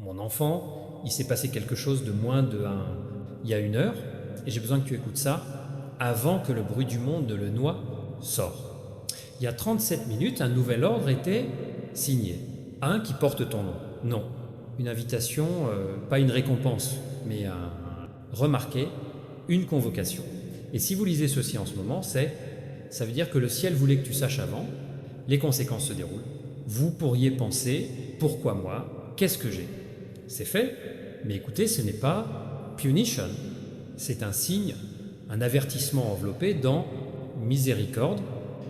Mon enfant, il s'est passé quelque chose de il y a 1 heure, et j'ai besoin que tu écoutes ça avant que le bruit du monde ne le noie. Sors. Il y a 37 minutes, un nouvel ordre était signé. Un qui porte ton nom. Non. Une invitation, pas une récompense, mais remarquez, une convocation. Et si vous lisez ceci en ce moment, ça veut dire que le ciel voulait que tu saches avant, les conséquences se déroulent. Vous pourriez penser, pourquoi moi? Qu'est-ce que j'ai? C'est fait, mais écoutez, ce n'est pas punition, c'est un signe, un avertissement enveloppé dans miséricorde,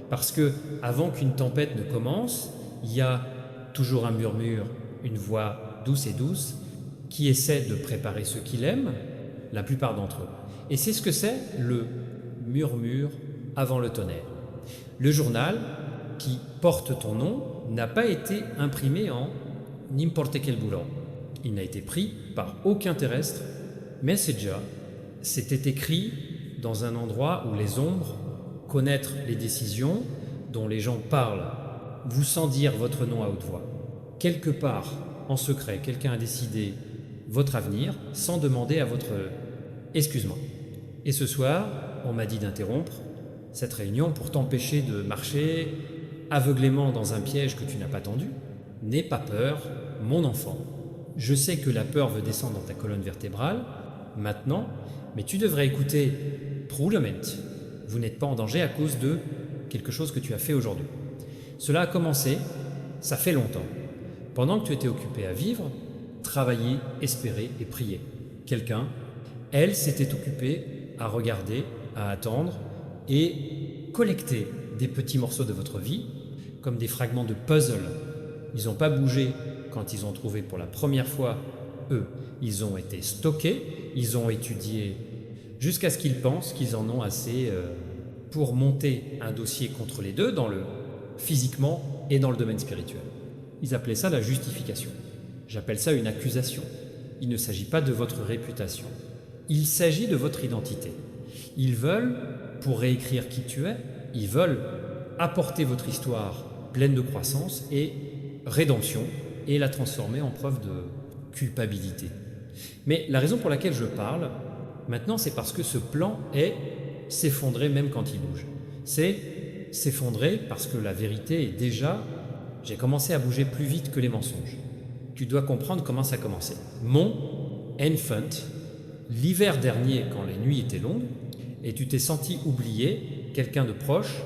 parce que avant qu'une tempête ne commence, il y a toujours un murmure, une voix douce et douce, qui essaie de préparer ceux qu'il aime, la plupart d'entre eux. Et c'est ce que c'est le murmure avant le tonnerre. Le journal qui porte ton nom n'a pas été imprimé en n'importe quel boulot. Il n'a été pris par aucun terrestre. Messenger, c'était écrit dans un endroit où les ombres, connaître les décisions dont les gens parlent, vous sans dire votre nom à haute voix. Quelque part, en secret, quelqu'un a décidé votre avenir sans demander à votre excuse-moi. Et ce soir, on m'a dit d'interrompre cette réunion pour t'empêcher de marcher aveuglément dans un piège que tu n'as pas tendu. N'aie pas peur, mon enfant. Je sais que la peur veut descendre dans ta colonne vertébrale, maintenant, mais tu devrais écouter Prudement. Vous n'êtes pas en danger à cause de quelque chose que tu as fait aujourd'hui. Cela a commencé, ça fait longtemps. Pendant que tu étais occupé à vivre, travailler, espérer et prier. Quelqu'un, elle s'était occupée à regarder, à attendre et collecter des petits morceaux de votre vie, comme des fragments de puzzle. Ils n'ont pas bougé quand ils ont trouvé pour la première fois, eux. Ils ont été stockés, ils ont étudié jusqu'à ce qu'ils pensent qu'ils en ont assez pour monter un dossier contre les deux, physiquement et dans le domaine spirituel. Ils appelaient ça la justification. J'appelle ça une accusation. Il ne s'agit pas de votre réputation. Il s'agit de votre identité. Ils veulent, pour réécrire qui tu es, ils veulent apporter votre histoire pleine de croissance et rédemption et la transformer en preuve de culpabilité. Mais la raison pour laquelle je parle maintenant, c'est parce que ce plan est s'effondrer même quand il bouge. C'est s'effondrer parce que la vérité est déjà... J'ai commencé à bouger plus vite que les mensonges. Tu dois comprendre comment ça a commencé. Mon enfant, l'hiver dernier, quand les nuits étaient longues, et tu t'es senti oublié, quelqu'un de proche,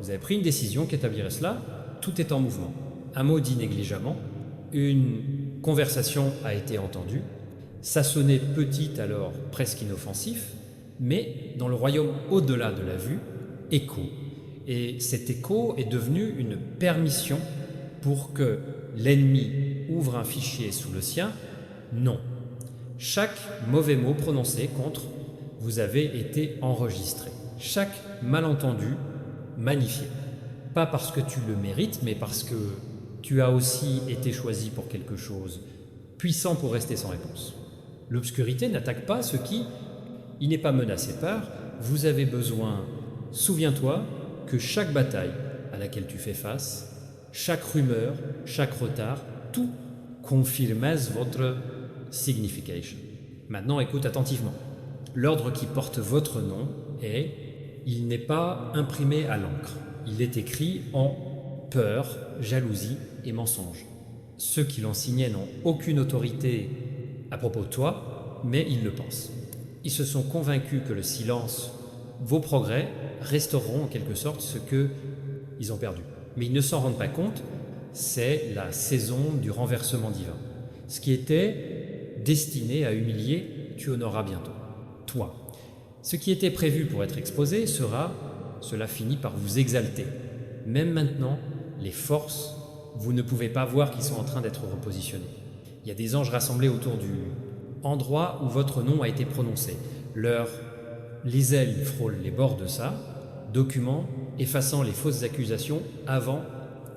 vous avez pris une décision qui établirait cela, tout est en mouvement. Un mot dit négligemment, une conversation a été entendue, ça sonnait petit alors presque inoffensif, mais dans le royaume au-delà de la vue, écho. Et cet écho est devenu une permission pour que l'ennemi ouvre un fichier sous le sien. Non. Chaque mauvais mot prononcé contre, vous avez été enregistré. Chaque malentendu, magnifié. Pas parce que tu le mérites, mais parce que tu as aussi été choisi pour quelque chose, puissant pour rester sans réponse. L'obscurité n'attaque pas ce qui, il n'est pas menacé par, vous avez besoin, souviens-toi que chaque bataille à laquelle tu fais face, chaque rumeur, chaque retard, tout confirme votre signification. Maintenant, écoute attentivement. L'ordre qui porte votre nom est, il n'est pas imprimé à l'encre. Il est écrit en peur, jalousie et mensonge. Ceux qui l'ont signé n'ont aucune autorité à propos de toi, mais ils le pensent. Ils se sont convaincus que le silence, vos progrès, restaureront en quelque sorte ce qu'ils ont perdu. Mais ils ne s'en rendent pas compte, c'est la saison du renversement divin. Ce qui était destiné à humilier, tu honoreras bientôt. Toi. Ce qui était prévu pour être exposé cela finit par vous exalter. Même maintenant, les forces, vous ne pouvez pas voir qu'ils sont en train d'être repositionnés. Il y a des anges rassemblés autour du endroit où votre nom a été prononcé. Les ailes frôlent les bords de ça, document effaçant les fausses accusations avant,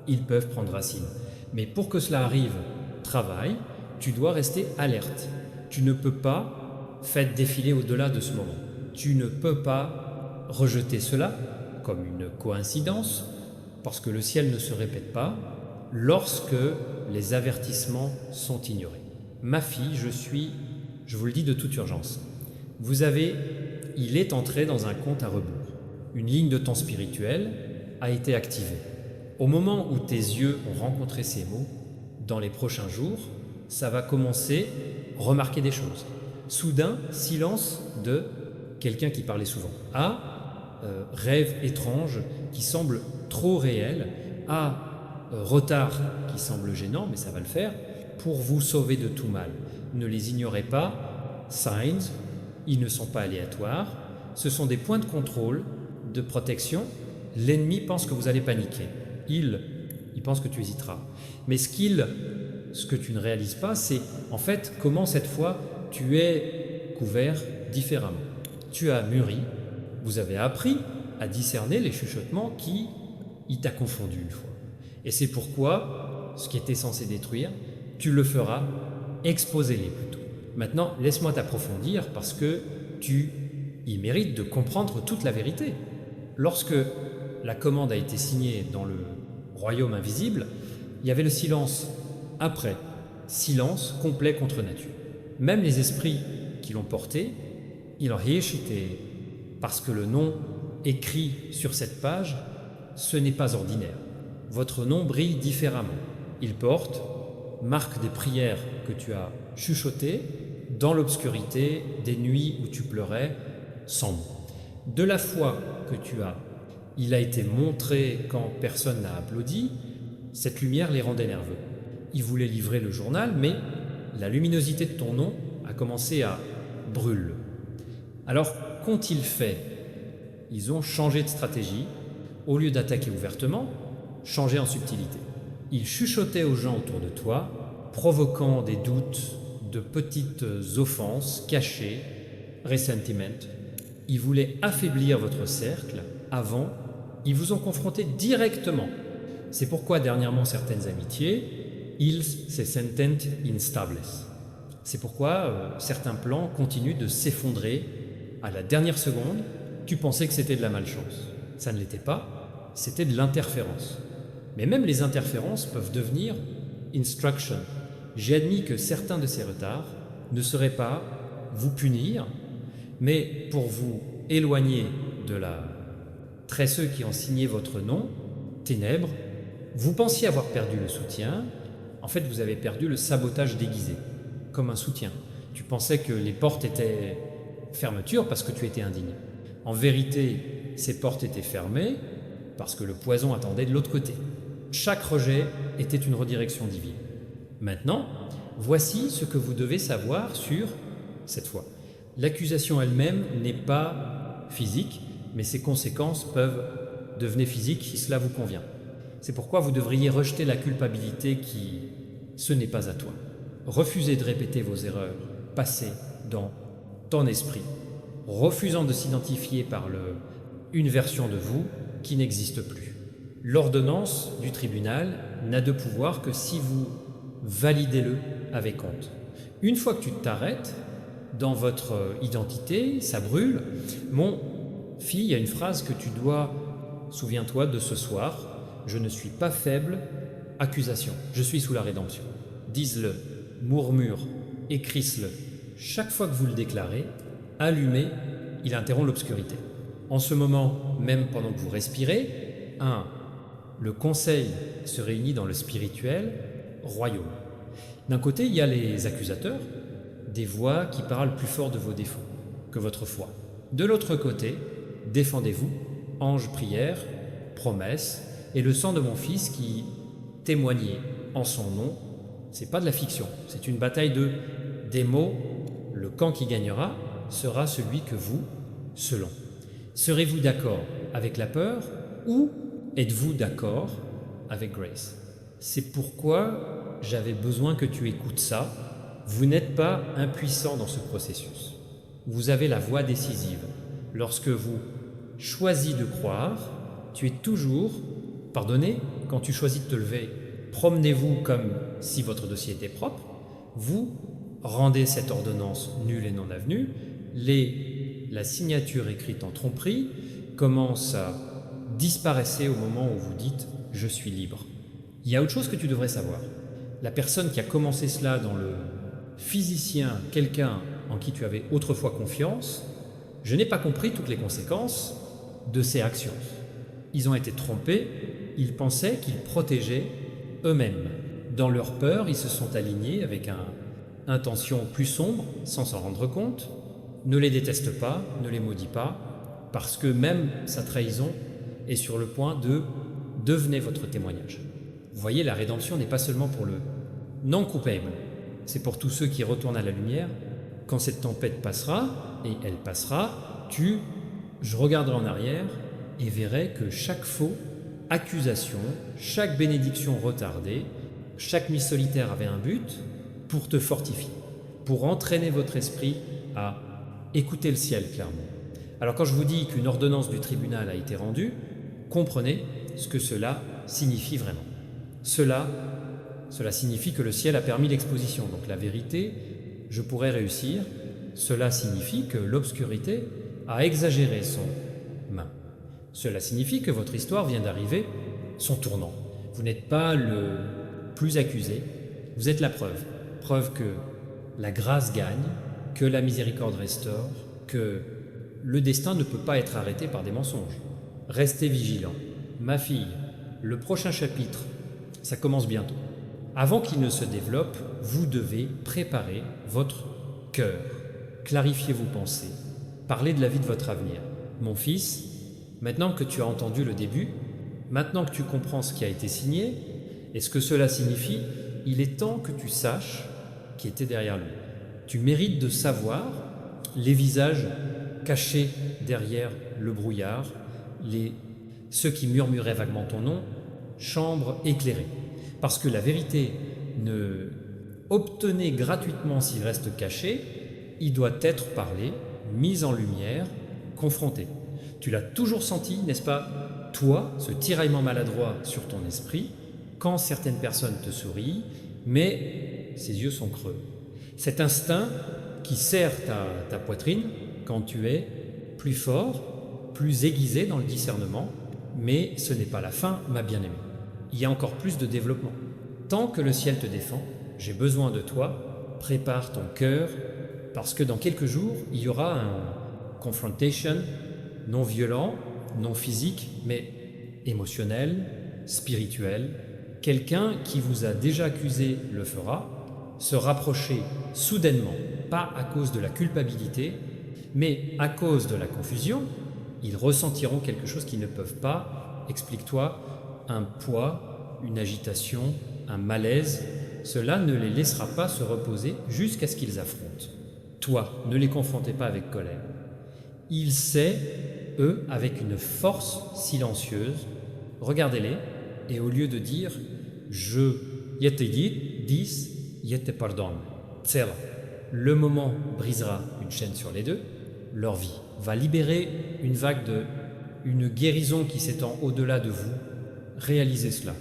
ils peuvent prendre racine. Mais pour que cela arrive, travaille, tu dois rester alerte. Tu ne peux pas faire défiler au-delà de ce moment. Tu ne peux pas rejeter cela comme une coïncidence, parce que le ciel ne se répète pas lorsque les avertissements sont ignorés. Ma fille, je vous le dis de toute urgence, il est entré dans un compte à rebours. Une ligne de temps spirituelle a été activée. Au moment où tes yeux ont rencontré ces mots, dans les prochains jours, ça va commencer à remarquer des choses. Soudain, silence de quelqu'un qui parlait souvent. Rêve étrange qui semble trop réel. Retard qui semble gênant, mais ça va le faire, pour vous sauver de tout mal. Ne les ignorez pas. Signs, ils ne sont pas aléatoires. Ce sont des points de contrôle, de protection. L'ennemi pense que vous allez paniquer. Il pense que tu hésiteras. Mais ce que tu ne réalises pas, c'est en fait comment cette fois tu es couvert différemment. Tu as mûri, vous avez appris à discerner les chuchotements qui t'a confondu une fois. Et c'est pourquoi, ce qui était censé détruire, tu le feras, exposez-les plutôt. Maintenant, laisse-moi t'approfondir parce que tu y mérites de comprendre toute la vérité. Lorsque la commande a été signée dans le royaume invisible, il y avait le silence après, silence complet contre nature. Même les esprits qui l'ont porté, ils ont hiéchité, parce que le nom écrit sur cette page, ce n'est pas ordinaire. Votre nom brille différemment. Il porte, marque des prières que tu as chuchotées dans l'obscurité des nuits où tu pleurais sans mots. De la foi que tu as, il a été montré quand personne n'a applaudi, cette lumière les rendait nerveux. Ils voulaient livrer le journal, mais la luminosité de ton nom a commencé à brûler. Alors, qu'ont-ils fait? Ils ont changé de stratégie. Au lieu d'attaquer ouvertement, changé en subtilité. Ils chuchotaient aux gens autour de toi, provoquant des doutes, de petites offenses cachées, ressentiment. Ils voulaient affaiblir votre cercle. Avant, ils vous ont confronté directement. C'est pourquoi dernièrement certaines amitiés, ils se sentent instables. C'est pourquoi certains plans continuent de s'effondrer à la dernière seconde. Tu pensais que c'était de la malchance. Ça ne l'était pas, c'était de l'interférence. Mais même les interférences peuvent devenir instruction. J'ai admis que certains de ces retards ne seraient pas vous punir, mais pour vous éloigner de la tresseux qui ont signé votre nom, ténèbres. Vous pensiez avoir perdu le soutien, en fait vous avez perdu le sabotage déguisé, comme un soutien. Tu pensais que les portes étaient fermetures parce que tu étais indigne. En vérité, ces portes étaient fermées parce que le poison attendait de l'autre côté. Chaque rejet était une redirection divine. Maintenant, voici ce que vous devez savoir sur cette foi. L'accusation elle-même n'est pas physique, mais ses conséquences peuvent devenir physiques si cela vous convient. C'est pourquoi vous devriez rejeter la culpabilité ce n'est pas à toi. Refusez de répéter vos erreurs passées dans ton esprit, refusant de s'identifier par une version de vous qui n'existe plus. L'ordonnance du tribunal n'a de pouvoir que si vous validez-le avec honte. Une fois que tu t'arrêtes dans votre identité, ça brûle. Mon fille, il y a une phrase que tu dois, souviens-toi de ce soir, je ne suis pas faible, accusation, je suis sous la rédemption. Dise-le, murmure, écrisse-le. Chaque fois que vous le déclarez, allumez, il interrompt l'obscurité. En ce moment, même pendant que vous respirez, le conseil se réunit dans le spirituel royaume. D'un côté, il y a les accusateurs, des voix qui parlent plus fort de vos défauts que votre foi. De l'autre côté, défendez-vous, ange prière, promesse, et le sang de mon fils qui témoignait en son nom, c'est pas de la fiction, c'est une bataille des mots. Le camp qui gagnera sera celui que vous, selon. Serez-vous d'accord avec la peur ou êtes-vous d'accord avec Grace? C'est pourquoi j'avais besoin que tu écoutes ça. Vous n'êtes pas impuissant dans ce processus. Vous avez la voix décisive. Lorsque vous choisis de croire, tu es toujours, pardonnez, quand tu choisis de te lever, promenez-vous comme si votre dossier était propre, vous rendez cette ordonnance nulle et non avenue, la signature écrite en tromperie commence à disparaître au moment où vous dites « je suis libre ». Il y a autre chose que tu devrais savoir. La personne qui a commencé cela dans le physicien, quelqu'un en qui tu avais autrefois confiance, je n'ai pas compris toutes les conséquences de ces actions. Ils ont été trompés, ils pensaient qu'ils protégeaient eux-mêmes. Dans leur peur, ils se sont alignés avec une intention plus sombre, sans s'en rendre compte. Ne les déteste pas, ne les maudis pas, parce que même sa trahison est sur le point de devenir votre témoignage. Vous voyez, la rédemption n'est pas seulement pour le non-coupable, c'est pour tous ceux qui retournent à la lumière. Quand cette tempête passera, et elle passera, je regarderai en arrière et verrai que chaque faux accusation, chaque bénédiction retardée, chaque mise solitaire avait un but pour te fortifier, pour entraîner votre esprit à écouter le ciel clairement. Alors quand je vous dis qu'une ordonnance du tribunal a été rendue, comprenez ce que cela signifie vraiment. Cela signifie que le ciel a permis l'exposition, donc la vérité, je pourrais réussir. Cela signifie que l'obscurité a exagéré son main. Cela signifie que votre histoire vient d'arriver son tournant. Vous n'êtes pas le plus accusé, vous êtes la preuve. Preuve que la grâce gagne, que la miséricorde restaure, que le destin ne peut pas être arrêté par des mensonges. Restez vigilants. Ma fille, le prochain chapitre, ça commence bientôt. Avant qu'il ne se développe, vous devez préparer votre cœur. Clarifiez vos pensées. Parlez de la vie de votre avenir. Mon fils, maintenant que tu as entendu le début, maintenant que tu comprends ce qui a été signé et ce que cela signifie, il est temps que tu saches qui était derrière lui. Tu mérites de savoir les visages cachés derrière le brouillard, ceux qui murmuraient vaguement ton nom, chambre éclairée. Parce que la vérité ne obtenez gratuitement s'il reste caché, il doit être parlé, mis en lumière, confronté. Tu l'as toujours senti, n'est-ce pas, toi, ce tiraillement maladroit sur ton esprit, quand certaines personnes te sourient, mais ses yeux sont creux. Cet instinct qui serre ta poitrine quand tu es plus fort, plus aiguisé dans le discernement, mais ce n'est pas la fin, ma bien-aimée. Il y a encore plus de développement. Tant que le ciel te défend, j'ai besoin de toi, prépare ton cœur, parce que dans quelques jours, il y aura un confrontation non violent, non physique, mais émotionnel, spirituel. Quelqu'un qui vous a déjà accusé le fera, se rapprocher soudainement, pas à cause de la culpabilité, mais à cause de la confusion, ils ressentiront quelque chose qu'ils ne peuvent pas. Explique-toi, un poids, une agitation, un malaise, cela ne les laissera pas se reposer jusqu'à ce qu'ils affrontent. Toi, ne les confrontez pas avec colère. Ils sait, eux, avec une force silencieuse, regardez-les, et au lieu de dire « je te dis, je te pardonne », le moment brisera une chaîne sur les deux, leur vie va libérer une vague une guérison qui s'étend au-delà de vous. Réalisez cela,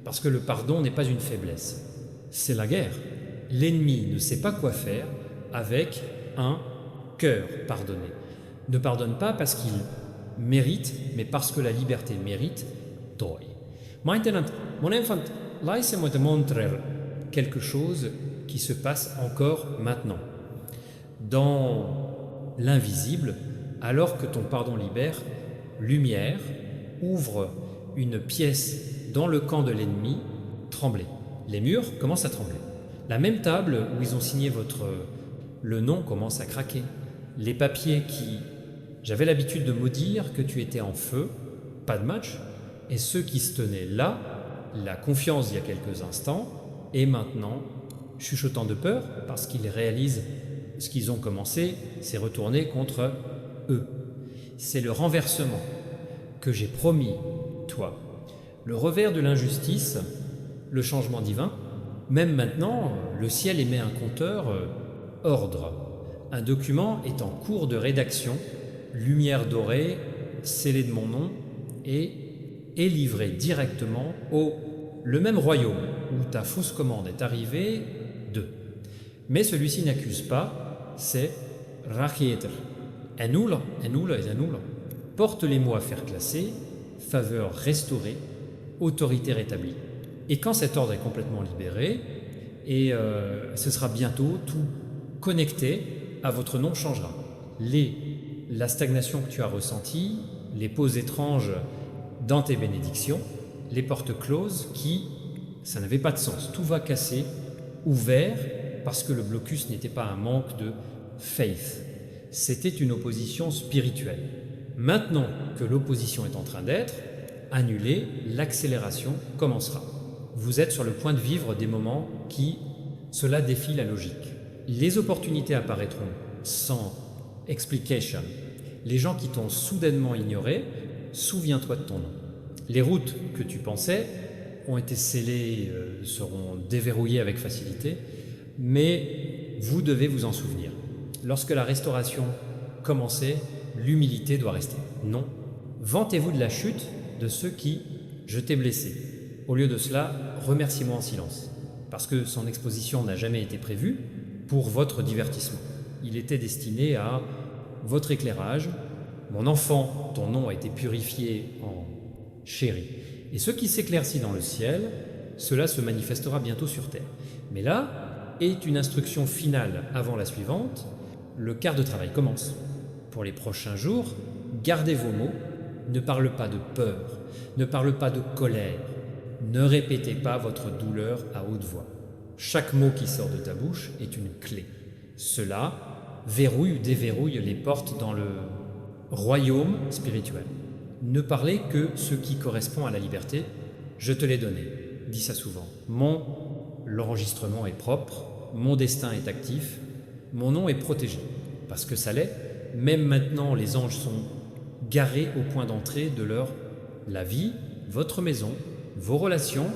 parce que le pardon n'est pas une faiblesse, c'est la guerre. L'ennemi ne sait pas quoi faire avec un cœur pardonné. Ne pardonne pas parce qu'il mérite, mais parce que la liberté mérite. Toi. Maintenant, mon enfant, laisse-moi te montrer quelque chose qui se passe encore maintenant. Dans l'invisible, alors que ton pardon libère, lumière, ouvre une pièce dans le camp de l'ennemi, tremblez. Les murs commencent à trembler. La même table où ils ont signé le nom commence à craquer. Les papiers qui... J'avais l'habitude de maudire que tu étais en feu, pas de match, et ceux qui se tenaient là, la confiance il y a quelques instants, et maintenant, chuchotant de peur, parce qu'ils réalisent ce qu'ils ont commencé, c'est retourné contre eux. C'est le renversement que j'ai promis, toi. Le revers de l'injustice, le changement divin, même maintenant, le ciel émet un compteur ordre. Un document est en cours de rédaction, lumière dorée, scellée de mon nom, et est livré directement le même royaume où ta fausse commande est arrivée d'eux. Mais celui-ci n'accuse pas, c'est Rachieter. Annule. Porte les mots à faire classer, faveur restaurée, autorité rétablie. Et quand cet ordre est complètement libéré, et ce sera bientôt tout connecté à votre nom changera. La stagnation que tu as ressentie, les pauses étranges dans tes bénédictions, les portes closes ça n'avait pas de sens. Tout va casser, ouvert, parce que le blocus n'était pas un manque de faith. C'était une opposition spirituelle. Maintenant que l'opposition est en train d'être annulée, l'accélération commencera. Vous êtes sur le point de vivre des moments cela défie la logique. Les opportunités apparaîtront sans explication. Les gens qui t'ont soudainement ignoré, souviens-toi de ton nom. Les routes que tu pensais ont été scellées, seront déverrouillées avec facilité, mais vous devez vous en souvenir. Lorsque la restauration commençait, l'humilité doit rester. Non. Vantez-vous de la chute de ceux qui, je t'ai blessé. Au lieu de cela, remerciez-moi en silence, parce que son exposition n'a jamais été prévue pour votre divertissement. Il était destiné à votre éclairage. Mon enfant, ton nom a été purifié en chéri. Et ce qui s'éclaircit dans le ciel, cela se manifestera bientôt sur terre. Mais là est une instruction finale avant la suivante. Le quart de travail commence. Pour les prochains jours, gardez vos mots. Ne parle pas de peur, ne parle pas de colère. Ne répétez pas votre douleur à haute voix. Chaque mot qui sort de ta bouche est une clé. Cela verrouille ou déverrouille les portes dans le royaume spirituel. Ne parlez que ce qui correspond à la liberté. Je te l'ai donné. Dis ça souvent. L'enregistrement est propre, mon destin est actif, mon nom est protégé. Parce que ça l'est. Même maintenant, les anges sont garés au point d'entrée de la vie, votre maison, vos relations,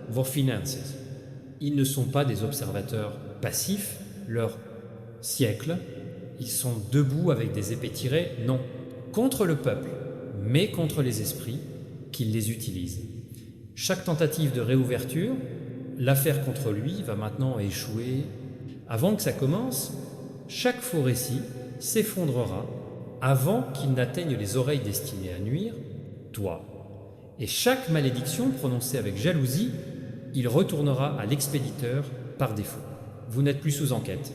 vos finances. Ils ne sont pas des observateurs passifs, leur siècle. Ils sont debout avec des épées tirées, non, contre le peuple, mais contre les esprits qui les utilisent. Chaque tentative de réouverture, l'affaire contre lui va maintenant échouer. Avant que ça commence, chaque faux récit s'effondrera avant qu'il n'atteigne les oreilles destinées à nuire, toi. Et chaque malédiction prononcée avec jalousie, il retournera à l'expéditeur par défaut. Vous n'êtes plus sous enquête,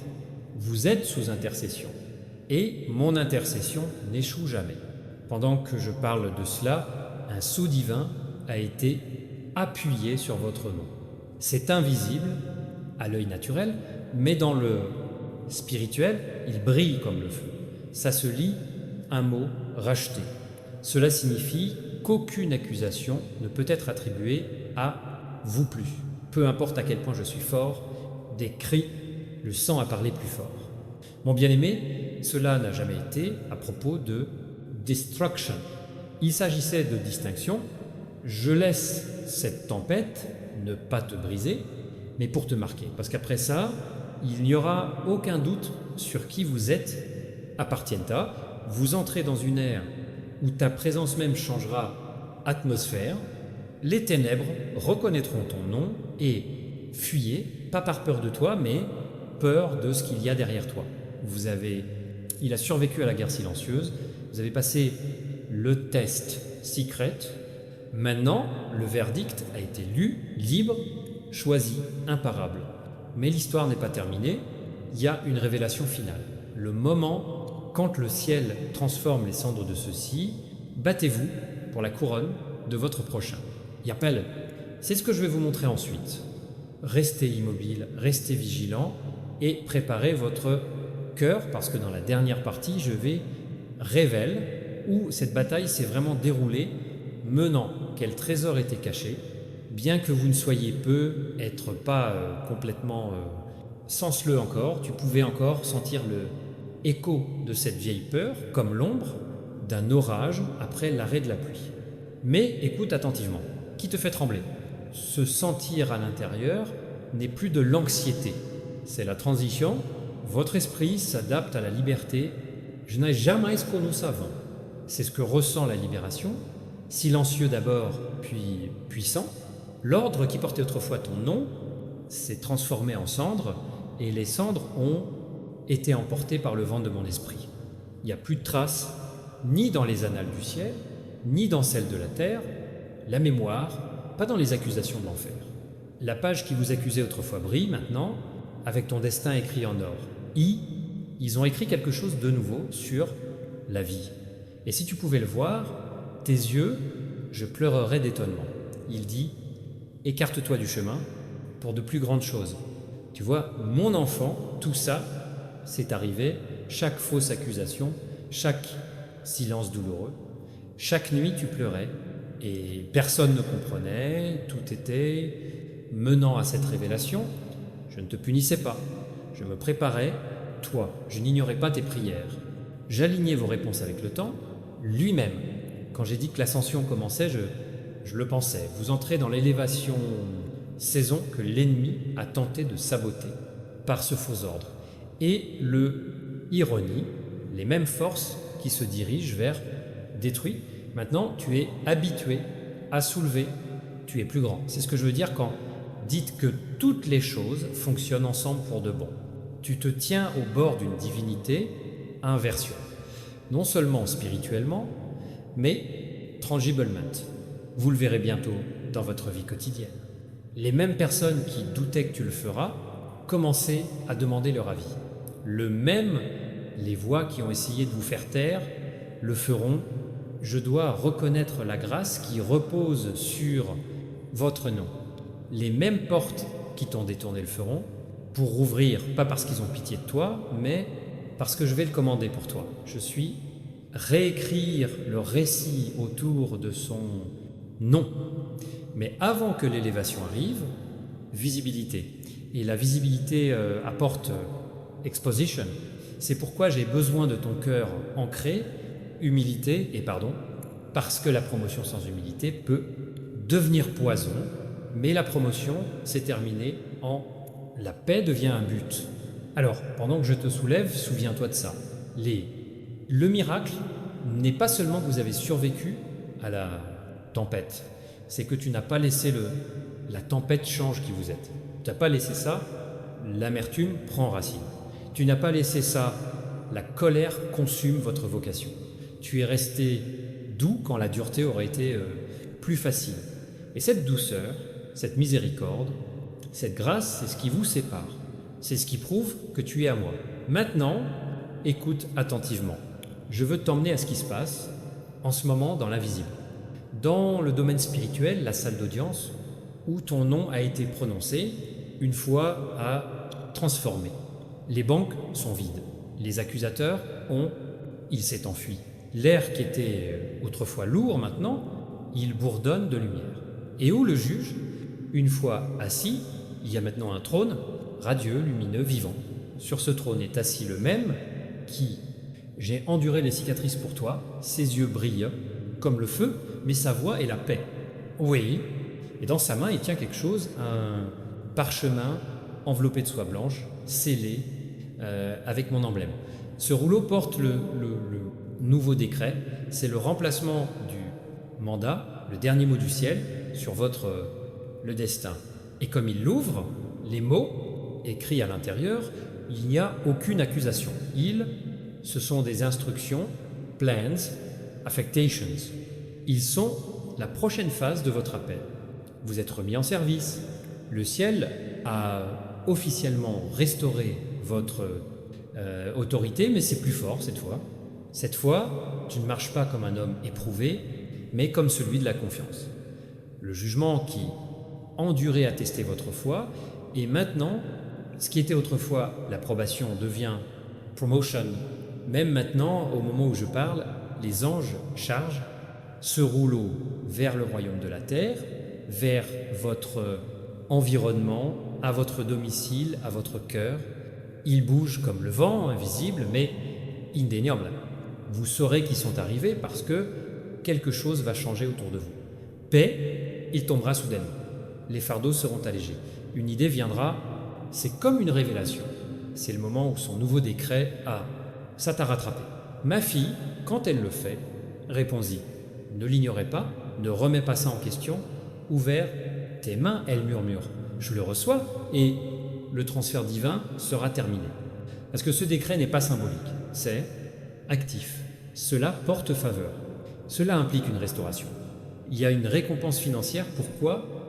vous êtes sous intercession. Et mon intercession n'échoue jamais. Pendant que je parle de cela, un sceau divin a été appuyé sur votre nom. C'est invisible à l'œil naturel, mais dans le spirituel, il brille comme le feu. Ça se lit un mot racheté. Cela signifie qu'aucune accusation ne peut être attribuée à vous plus. Peu importe à quel point je suis fort, des cris, le sang a parlé plus fort. Mon bien-aimé, cela n'a jamais été à propos de destruction. Il s'agissait de distinction. Je laisse cette tempête ne pas te briser, mais pour te marquer. Parce qu'après ça, il n'y aura aucun doute sur qui vous êtes, appartienta. Vous entrez dans une ère où ta présence même changera atmosphère. Les ténèbres reconnaîtront ton nom et fuyez, pas par peur de toi, mais peur de ce qu'il y a derrière toi. Il a survécu à la guerre silencieuse, vous avez passé le test secret. Maintenant, le verdict a été lu, libre, choisi, imparable. Mais l'histoire n'est pas terminée, il y a une révélation finale. Le moment, quand le ciel transforme les cendres de ceux-ci, battez-vous pour la couronne de votre prochain. Yapel, c'est ce que je vais vous montrer ensuite. Restez immobile, restez vigilant et préparez votre cœur, parce que dans la dernière partie, je vais révéler où cette bataille s'est vraiment déroulée, menant quel trésor était caché, bien que vous ne soyez pas complètement senceleux encore, tu pouvais encore sentir le écho de cette vieille peur, comme l'ombre d'un orage après l'arrêt de la pluie. Mais écoute attentivement, qui te fait trembler? Se sentir à l'intérieur n'est plus de l'anxiété, c'est la transition. Votre esprit s'adapte à la liberté. Je n'ai jamais connu ça avant. C'est ce que ressent la libération, silencieux d'abord, puis puissant. L'ordre qui portait autrefois ton nom s'est transformé en cendres, et les cendres ont été emportées par le vent de mon esprit. Il n'y a plus de traces, ni dans les annales du ciel, ni dans celles de la terre, la mémoire, pas dans les accusations de l'enfer. La page qui vous accusait autrefois brille maintenant, avec ton destin écrit en or. Ils ont écrit quelque chose de nouveau sur la vie. Et si tu pouvais le voir, tes yeux, je pleurerais d'étonnement. Il dit, écarte-toi du chemin pour de plus grandes choses. Tu vois, mon enfant, tout ça, c'est arrivé, chaque fausse accusation, chaque silence douloureux, chaque nuit tu pleurais et personne ne comprenait, tout était menant à cette révélation. Je ne te punissais pas, je me préparais, toi, je n'ignorais pas tes prières. J'alignais vos réponses avec le temps, lui-même. Quand j'ai dit que l'ascension commençait, je le pensais. Vous entrez dans l'élévation saison que l'ennemi a tenté de saboter par ce faux ordre. Et ironie, les mêmes forces qui se dirigent vers détruit. Maintenant, tu es habitué à soulever, tu es plus grand. C'est ce que je veux dire quand dites que toutes les choses fonctionnent ensemble pour de bon. Tu te tiens au bord d'une divinité, inversion. Non seulement spirituellement, mais tangiblement. Vous le verrez bientôt dans votre vie quotidienne. Les mêmes personnes qui doutaient que tu le feras, commencez à demander leur avis. Les voix qui ont essayé de vous faire taire, le feront. Je dois reconnaître la grâce qui repose sur votre nom. Les mêmes portes qui t'ont détourné le feront, pour rouvrir, pas parce qu'ils ont pitié de toi, mais parce que je vais le commander pour toi. Je suis réécrire le récit autour de son nom. Mais avant que l'élévation arrive, visibilité. Et la visibilité apporte exposition. C'est pourquoi j'ai besoin de ton cœur ancré, humilité et pardon, parce que la promotion sans humilité peut devenir poison, mais la promotion s'est terminée en la paix devient un but. Alors, pendant que je te soulève, souviens-toi de ça. Le miracle n'est pas seulement que vous avez survécu à la tempête, c'est que tu n'as pas laissé la tempête change qui vous êtes. Tu n'as pas laissé ça, l'amertume prend racine. Tu n'as pas laissé ça, la colère consume votre vocation. Tu es resté doux quand la dureté aurait été plus facile. Et cette douceur, cette miséricorde, cette grâce, c'est ce qui vous sépare. C'est ce qui prouve que tu es à moi. Maintenant, écoute attentivement. Je veux t'emmener à ce qui se passe en ce moment dans l'invisible. Dans le domaine spirituel, la salle d'audience, où ton nom a été prononcé, une fois a transformé. Les banques sont vides. Les accusateurs il s'est enfui. L'air qui était autrefois lourd maintenant, il bourdonne de lumière. Et où le juge, une fois assis, il y a maintenant un trône, radieux, lumineux, vivant. Sur ce trône est assis le même qui, j'ai enduré les cicatrices pour toi, ses yeux brillent comme le feu, mais sa voix est la paix. Oui, et dans sa main il tient quelque chose, un parchemin enveloppé de soie blanche, scellé avec mon emblème. Ce rouleau porte le nouveau décret, c'est le remplacement du mandat, le dernier mot du ciel, sur le destin. Et comme il l'ouvre, les mots écrits à l'intérieur, il n'y a aucune accusation. Ce sont des instructions, plans, affectations. Ils sont la prochaine phase de votre appel. Vous êtes remis en service. Le ciel a officiellement restauré votre autorité, mais c'est plus fort cette fois. Cette fois, tu ne marches pas comme un homme éprouvé, mais comme celui de la confiance. Le jugement qui endurait à tester votre foi, et maintenant, ce qui était autrefois l'approbation devient promotion. Même maintenant, au moment où je parle, les anges chargent ce rouleau vers le royaume de la terre, vers votre environnement, à votre domicile, à votre cœur. Ils bougent comme le vent, invisible, mais indéniable. Vous saurez qu'ils sont arrivés parce que quelque chose va changer autour de vous. Paix, il tombera soudainement. Les fardeaux seront allégés. Une idée viendra, c'est comme une révélation. C'est le moment où son nouveau décret ça t'a rattrapé. Ma fille, quand elle le fait, réponds-y. Ne l'ignorez pas, ne remets pas ça en question. Ouvert, tes mains, elles murmurent. Je le reçois et le transfert divin sera terminé. Parce que ce décret n'est pas symbolique, c'est actif. Cela porte faveur. Cela implique une restauration. Il y a une récompense financière. Pourquoi ?